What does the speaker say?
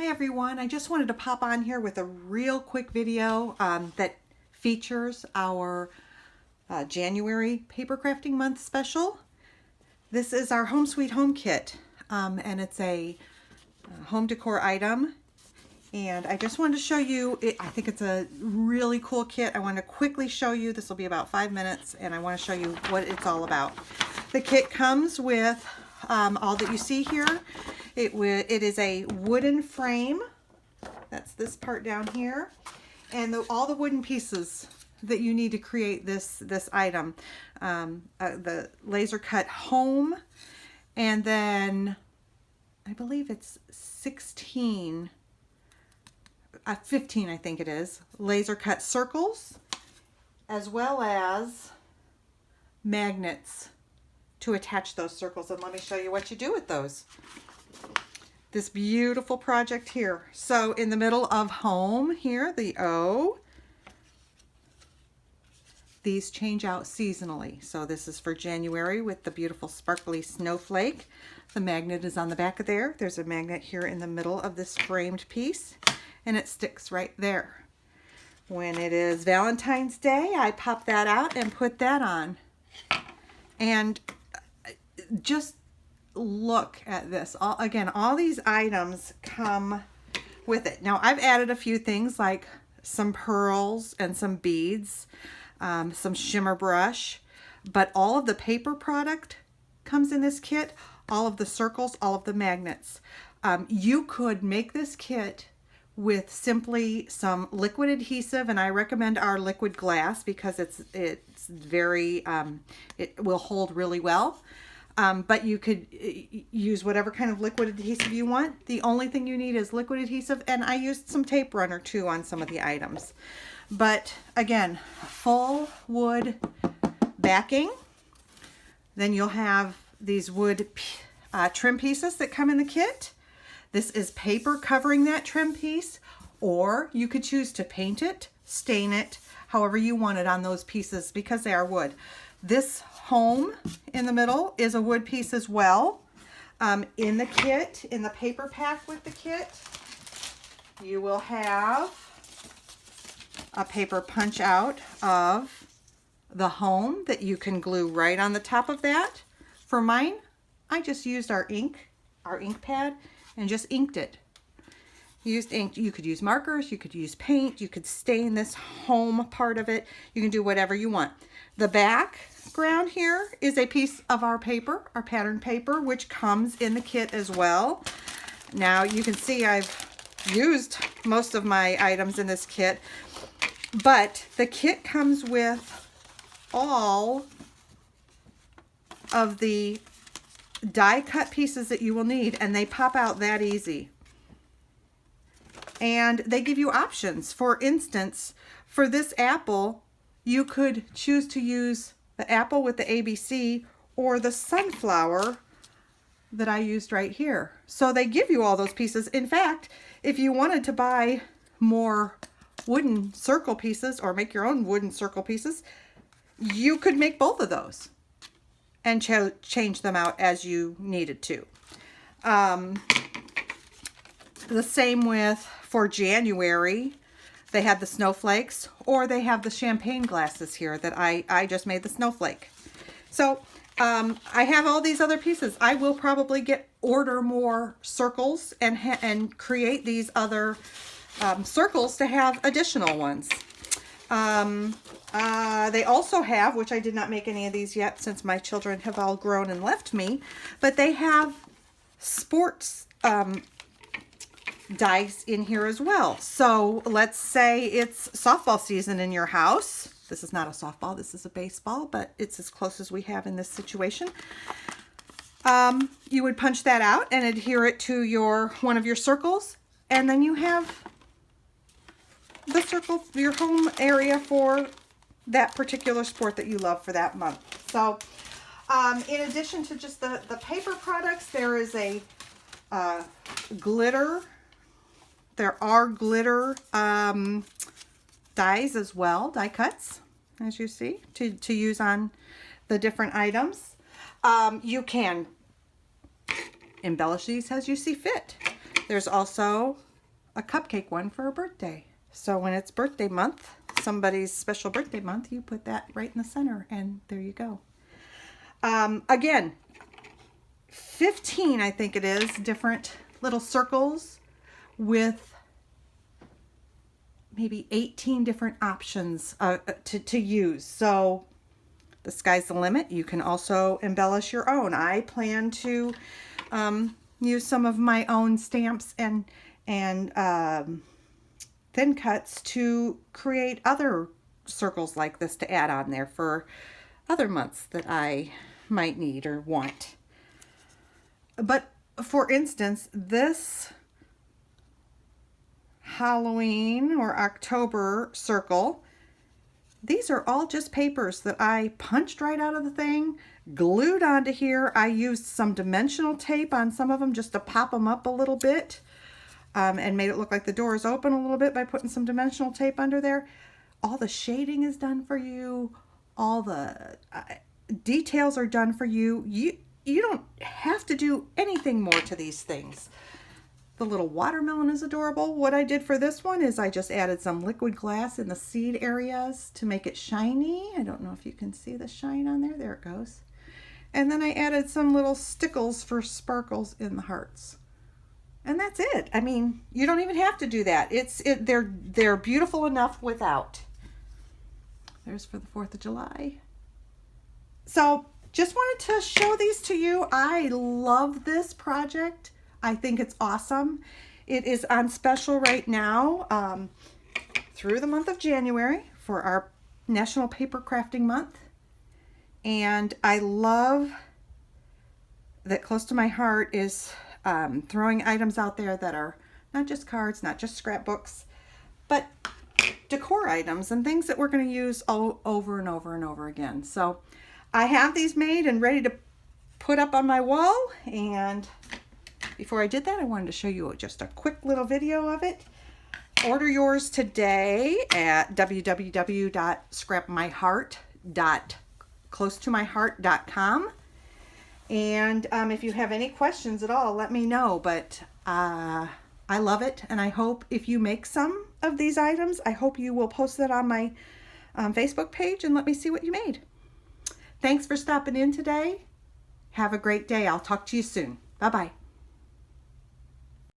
Hi everyone, I just wanted to pop on here with a real quick video that features our January Paper Crafting Month special. This is our Home Sweet Home kit and it's a home decor item, and I just wanted to show you it. I think it's a really cool kit. I want to quickly show you, this will be about 5 minutes, and I want to show you what it's all about. The kit comes with all that you see here. It is a wooden frame. That's this part down here, and all the wooden pieces that you need to create this item. The laser cut home, and then I believe it's 15 I think it is, laser cut circles, as well as magnets to attach those circles. And let me show you what you do with those. This beautiful project here. So in the middle of home here, the O, these change out seasonally. So this is for January with the beautiful sparkly snowflake. The magnet is on the back of there. There's a magnet here in the middle of this framed piece, and it sticks right there. When it is Valentine's Day, I pop that out and put that on. And just look at this. Again, all these items come with it. Now, I've added a few things like some pearls and some beads, some shimmer brush, but all of the paper product comes in this kit, all of the circles, all of the magnets. You could make this kit with simply some liquid adhesive, and I recommend our liquid glass because it's very, it will hold really well. But you could use whatever kind of liquid adhesive you want. The only thing you need is liquid adhesive, and I used some tape runner too on some of the items. But again, full wood backing. Then you'll have these wood trim pieces that come in the kit. This is paper covering that trim piece, or you could choose to paint it, stain it, however you want it on those pieces because they are wood. This home in the middle is a wood piece as well. In the kit, in the paper pack with the kit, you will have a paper punch out of the home that you can glue right on the top of that. For mine, I just used our ink pad, and just inked it. Used ink. You could use markers, you could use paint, you could stain this home part of it. You can do whatever you want. The background here is a piece of our paper, our pattern paper, which comes in the kit as well. Now you can see I've used most of my items in this kit, but the kit comes with all of the die cut pieces that you will need, and they pop out that easy. And they give you options. For instance, for this apple, you could choose to use the apple with the ABC or the sunflower that I used right here. So they give you all those pieces. In fact, if you wanted to buy more wooden circle pieces or make your own wooden circle pieces, you could make both of those and change them out as you needed to. The same for January, they had the snowflakes, or they have the champagne glasses here that I just made the snowflake. So I have all these other pieces. I will probably order more circles and create these other circles to have additional ones. They also have, which I did not make any of these yet since my children have all grown and left me, but they have sports dice in here as well. So let's say it's softball season in your house. This is not a softball, this is a baseball, but it's as close as we have in this situation. You would punch that out and adhere it to one of your circles, and then you have the circle, your home area for that particular sport that you love for that month. So in addition to just the paper products, there is a glitter. There are glitter dies as well, die cuts, as you see, to use on the different items. You can embellish these as you see fit. There's also a cupcake one for a birthday. So when it's birthday month, somebody's special birthday month, you put that right in the center, and there you go. Again, 15, I think it is, different little circles with maybe 18 different options to use. So the sky's the limit. You can also embellish your own. I plan to use some of my own stamps and thin cuts to create other circles like this to add on there for other months that I might need or want. But for instance, this Halloween or October circle, these are all just papers that I punched right out of the thing, glued onto here. I used some dimensional tape on some of them just to pop them up a little bit, and made it look like the door is open a little bit by putting some dimensional tape under there. All the shading is done for you. All the details are done for you. You don't have to do anything more to these things. The little watermelon is adorable. What I did for this one is I just added some liquid glass in the seed areas to make it shiny. I don't know if you can see the shine on there. There it goes. And then I added some little stickles for sparkles in the hearts. And that's it. I mean, you don't even have to do that. They're beautiful enough without. There's for the 4th of July. So just wanted to show these to you. I love this project. I think it's awesome. It is on special right now through the month of January for our National Paper Crafting Month. And I love that close to my heart is throwing items out there that are not just cards, not just scrapbooks, but decor items and things that we're going to use over and over and over again. So I have these made and ready to put up on my wall, and before I did that, I wanted to show you just a quick little video of it. Order yours today at www.scrapmyheart.closetomyheart.com. And if you have any questions at all, let me know. But I love it, and I hope if you make some of these items, I hope you will post that on my Facebook page and let me see what you made. Thanks for stopping in today. Have a great day. I'll talk to you soon. Bye-bye.